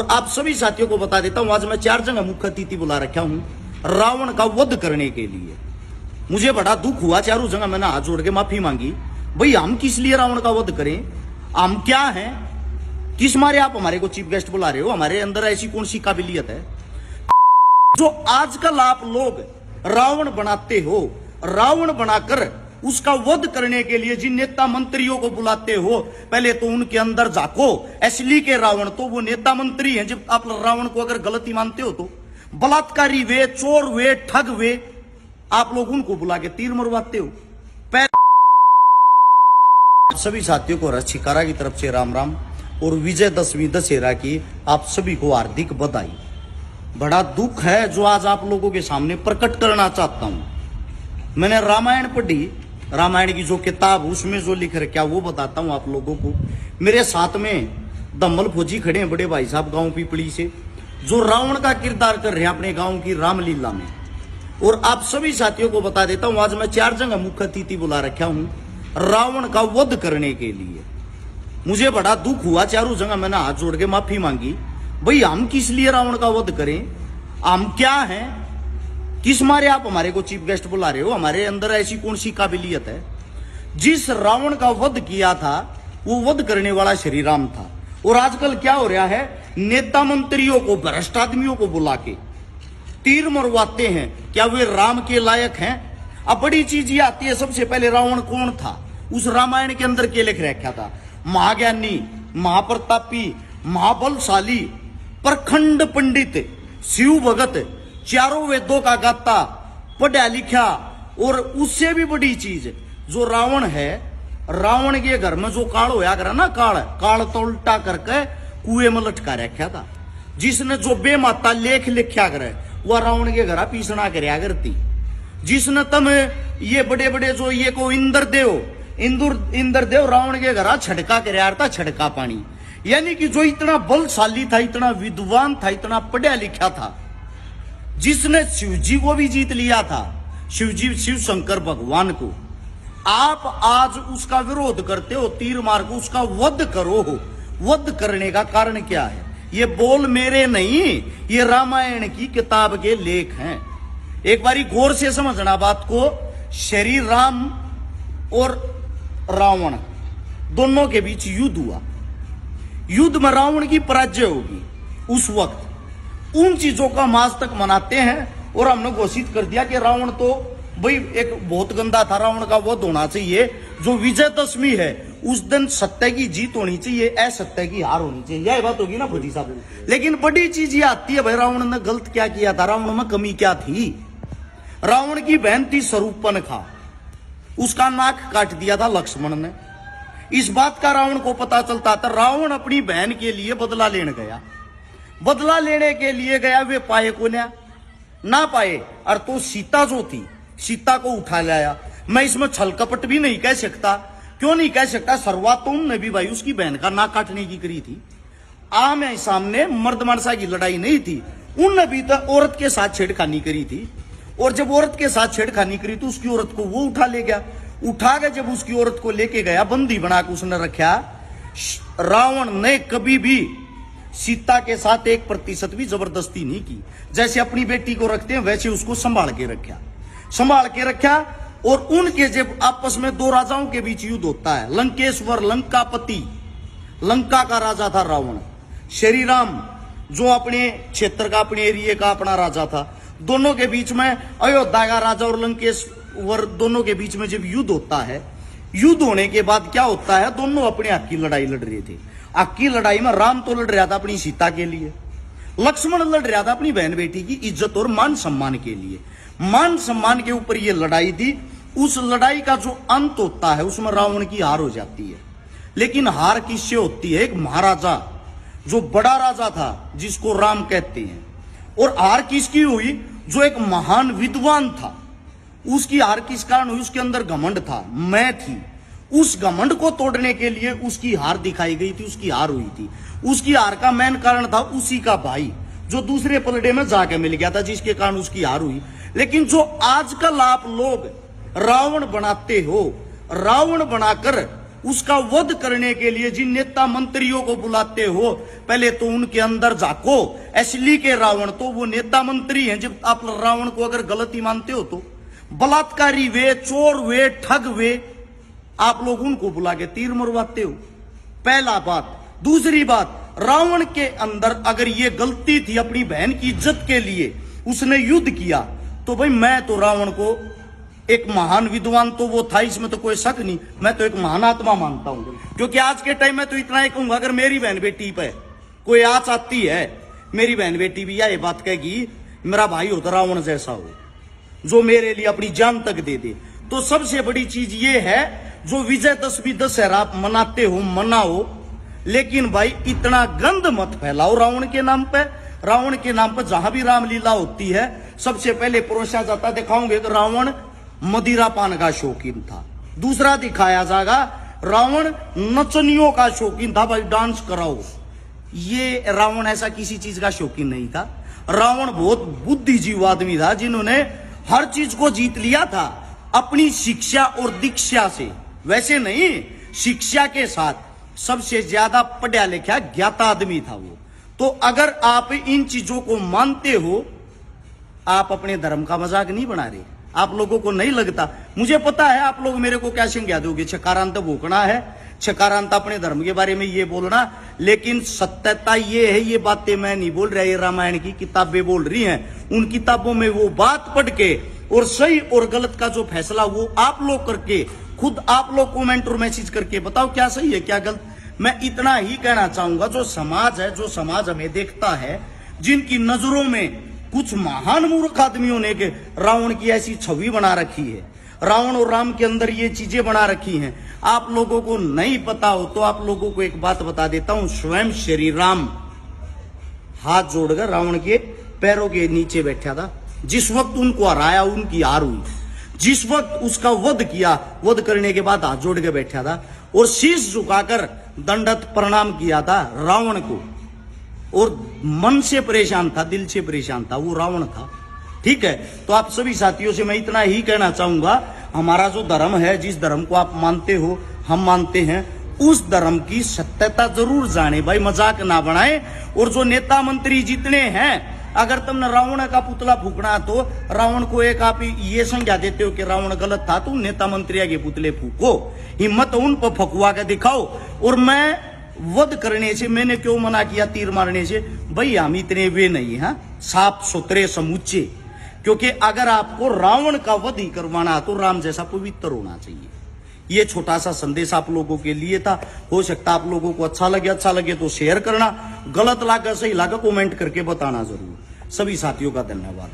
आप सभी साथियों को बता देता हूं, आज मैं 4 जगह मुख्य अतिथि बुला रखा हूं रावण का वध करने के लिए। मुझे बड़ा दुख हुआ, चारों जगह मैंने हाथ जोड़ के माफी मांगी। भाई हम किस लिए रावण का वध करें? हम क्या हैं? किस मारे आप हमारे को चीफ गेस्ट बुला रहे हो? हमारे अंदर ऐसी कौन सी काबिलियत है जो आजकल आप लोग रावण बनाते हो? रावण बनाकर उसका वध करने के लिए जिन नेता मंत्रियों को बुलाते हो, पहले तो उनके अंदर झाको। असली के रावण तो वो नेता मंत्री हैं। जब आप रावण को अगर गलती मानते हो तो बलात्कारी वे, चोर वे, ठग वे, आप लोग उनको बुला के तीर मरवाते हो। सभी साथियों को रशिकारा की तरफ से राम राम और विजयदशमी दशहरा की आप सभी को हार्दिक बधाई। बड़ा दुख है जो आज आप लोगों के सामने प्रकट करना चाहता हूं। मैंने रामायण पढ़ी, रामायण की जो किताब उसमें जो लिख रखा वो बताता हूं आप लोगों को। मेरे साथ में दम्मल फौजी खड़े हैं, बड़े भाई साहब गांव पीपली से, जो रावण का किरदार कर रहे हैं अपने गांव की रामलीला में। और आप सभी साथियों को बता देता हूं, आज मैं 4 जगह मुख्य अतिथि बुला रखा हूं रावण का वध करने के लिए। मुझे बड़ा दुख हुआ, चारों जगह मैंने हाथ जोड़ के माफी मांगी। भाई हम किस लिए रावण का वध करें? हम क्या हैं? किस मारे आप हमारे को चीफ गेस्ट बुला रहे हो? हमारे अंदर ऐसी कौन सी काबिलियत है? जिस रावण का वध किया था वो वध करने वाला श्री राम था। और आजकल क्या हो रहा है, नेता मंत्रियों को, भ्रष्ट आदमियों को बुला के तीर मरवाते हैं। क्या वे राम के लायक हैं? अब बड़ी चीज ये आती है, सबसे पहले रावण कौन था? उस रामायण के अंदर क्या लिख रखा था? महाज्ञानी, महाप्रतापी, महाबलशाली, प्रखंड पंडित, शिव भगत, चारों वेदों का गाता, पढ़ा लिखा। और उससे भी बड़ी चीज जो रावण है, रावण के घर में जो काल होया करा ना, काल तो उल्टा करके कुएं में लटका रखा था। जिसने जो बेमाता लेख लिखा करे वह रावण के घर पीसना करया करती। जिसने तम ये बड़े बड़े जो ये को इंद्रदेव रावण के घर छड़का करया था, छड़का पानी। यानी कि जो इतना बलशाली था, इतना विद्वान था, इतना पढ़ा लिखा था, जिसने शिवजी को भी जीत लिया था, शिवजी, शिव शंकर भगवान को, आप आज उसका विरोध करते हो, तीर मार को उसका वध करो हो। वध करने का कारण क्या है? ये बोल मेरे नहीं, ये रामायण की किताब के लेख हैं। एक बारी गौर से समझना बात को। श्री राम और रावण दोनों के बीच युद्ध हुआ। युद्ध में रावण की पराजय होगी। उस वक्त उन चीजों का हम आज तक मनाते हैं और हमने घोषित कर दिया कि रावण तो भाई एक बहुत गंदा था, रावण का वध होना चाहिए। जो विजयदशमी है उस दिन सत्य की जीत होनी चाहिए, असत्य की हार होनी चाहिए। यह बात होगी ना फौजी साहब? लेकिन बड़ी चीज ये आती है, भाई रावण ने गलत क्या किया था? रावण में कमी क्या थी? रावण की बहन थी शूर्पणखा, उसका नाक काट दिया था लक्ष्मण ने। इस बात का रावण को पता चलता था। रावण अपनी बहन के लिए बदला लेने गया। बदला लेने के लिए गया, वे पाए को ना पाए, और तो सीता जो थी, सीता को उठा लाया। मैं इसमें छल कपट भी नहीं कह सकता। क्यों नहीं कह सकता? शुरुआत तो उनने भी भाई उसकी बहन का नाक काटने की करी थी। आमने सामने मर्द मानसा की लड़ाई नहीं थी। उनने भी तो औरत के साथ छेड़खानी करी थी। और जब औरत के साथ छेड़खानी करी तो उसकी औरत को वो उठा ले गया। उठा के जब उसकी औरत को लेके गया, बंदी बना के उसने रखा। रावण ने कभी भी सीता के साथ 1% भी जबरदस्ती नहीं की। जैसे अपनी बेटी को रखते हैं वैसे उसको संभाल के रखा। और उनके जब आपस में 2 राजाओं के बीच युद्ध होता है, लंकेश्वर, लंकापति, लंका का राजा था रावण। श्री राम जो अपने क्षेत्र का, अपने एरिया का अपना राजा था। दोनों के बीच में, अयोध्या का राजा और लंकेश्वर दोनों के बीच में जब युद्ध होता है, युद्ध होने के बाद क्या होता है, दोनों अपने हक की लड़ाई लड़ रहे थे। हक की लड़ाई में राम तो लड़ रहा था अपनी सीता के लिए, लक्ष्मण लड़ रहा था अपनी बहन बेटी की इज्जत और मान सम्मान के लिए। मान सम्मान के ऊपर यह लड़ाई थी। उस लड़ाई का जो अंत होता है उसमें रावण की हार हो जाती है। लेकिन हार किससे होती है? एक महाराजा, जो बड़ा राजा था जिसको राम कहते हैं। और हार किसकी हुई? जो एक महान विद्वान था, उसकी हार किस कारण हुई? उसके अंदर घमंड था, मैं थी। उस घमंड को तोड़ने के लिए उसकी हार दिखाई गई थी, उसकी हार हुई थी। उसकी हार का मेन कारण था उसी का भाई, जो दूसरे पलड़े में जाके मिल गया था, जिसके कारण उसकी हार हुई। लेकिन जो आजकल आप लोग रावण बनाते हो, रावण बनाकर उसका वध करने के लिए जिन नेता मंत्रियों को बुलाते हो, पहले तो उनके अंदर झाको। असली के रावण तो वो नेता मंत्री हैं। जब आप रावण को अगर गलती मानते हो तो बलात्कारी वे, चोर वे, ठग वे, आप लोग उनको बुला के तीर मरवाते हो। पहला बात। दूसरी बात, रावण के अंदर अगर ये गलती थी अपनी बहन की इज्जत के लिए उसने युद्ध किया, तो भाई मैं तो रावण को एक महान विद्वान तो वो था, इसमें तो कोई शक नहीं, मैं तो एक महान आत्मा मानता हूं। क्योंकि आज के टाइम में तो इतना ही कहूंगा, अगर मेरी बहन बेटी पे कोई आँच आती है, मेरी बहन बेटी भी यह बात कहेगी मेरा भाई हो तो रावण जैसा हो, जो मेरे लिए अपनी जान तक दे दे। तो सबसे बड़ी चीज ये है, जो विजयदशमी दशहरा मनाते हो मनाओ, लेकिन भाई इतना गंद मत फैलाओ रावण के नाम पे। रावण के नाम पर जहां भी रामलीला होती है सबसे पहले परोसा जाता, दिखाओगे तो रावण मदिरा पान का शौकीन था। दूसरा दिखाया जाएगा रावण नचनियों का शौकीन था, भाई डांस कराओ। ये रावण ऐसा किसी चीज का शौकीन नहीं था। रावण बहुत बुद्धिजीवी आदमी था, जिन्होंने हर चीज को जीत लिया था अपनी शिक्षा और दीक्षा से। वैसे नहीं, शिक्षा के साथ सबसे ज्यादा पढ़ा लिखा ज्ञाता आदमी था वो। तो अगर आप इन चीजों को मानते हो, आप अपने धर्म का मजाक नहीं बना रहे। आप लोगों को नहीं लगता, मुझे पता है आप लोग मेरे को क्या संज्ञा दोगे, छकारांत भूखना है, छकारांत अपने धर्म के बारे में ये बोलना। लेकिन सत्यता ये है, ये बातें मैं नहीं बोल रहा, ये रामायण की किताबें बोल रही हैं। उन किताबों में वो बात पढ़ के और सही और गलत का जो फैसला वो आप लोग करके, खुद आप लोग कमेंट और मैसेज करके बताओ क्या सही है क्या गलत। मैं इतना ही कहना चाहूंगा, जो समाज है, जो समाज हमें देखता है, जिनकी नजरों में कुछ महान मूर्ख आदमियों ने के रावण की ऐसी छवि बना रखी है, रावण और राम के अंदर ये चीजें बना रखी हैं, आप लोगों को नहीं पता हो तो आप लोगों को एक बात बता देता हूं। स्वयं श्री राम हाथ जोड़कर रावण के पैरों के नीचे बैठा था। जिस वक्त उनको हराया, उनकी हार हुई, जिस वक्त उसका वध किया, वध करने के बाद हाथ जोड़ के बैठा था और शीश झुकाकर दंडवत प्रणाम किया था रावण को। और मन से परेशान था, दिल से परेशान था, वो रावण था। ठीक है, तो आप सभी साथियों से मैं इतना ही कहना चाहूंगा, हमारा जो धर्म है, जिस धर्म को आप मानते हो, हम मानते हैं, उस धर्म की सत्यता जरूर जाने, भाई मजाक ना बनाए। और जो नेता मंत्री जितने हैं, अगर तुमने रावण का पुतला फूकना तो रावण को एक आप ये संज्ञा देते हो कि रावण गलत था, तो नेता मंत्री के पुतले फूको, हिम्मत उन पर फकुआ के दिखाओ। और मैं वध करने से मैंने क्यों मना किया, तीर मारने से, भाई हम इतने वे नहीं हैं, साफ सुथरे समूचे। क्योंकि अगर आपको रावण का वध ही करवाना तो राम जैसा पवित्र होना चाहिए। ये छोटा सा संदेश आप लोगों के लिए था। हो सकता आप लोगों को अच्छा लगे तो शेयर करना, गलत लगा सही लगा कमेंट करके बताना जरूर। सभी साथियों का धन्यवाद।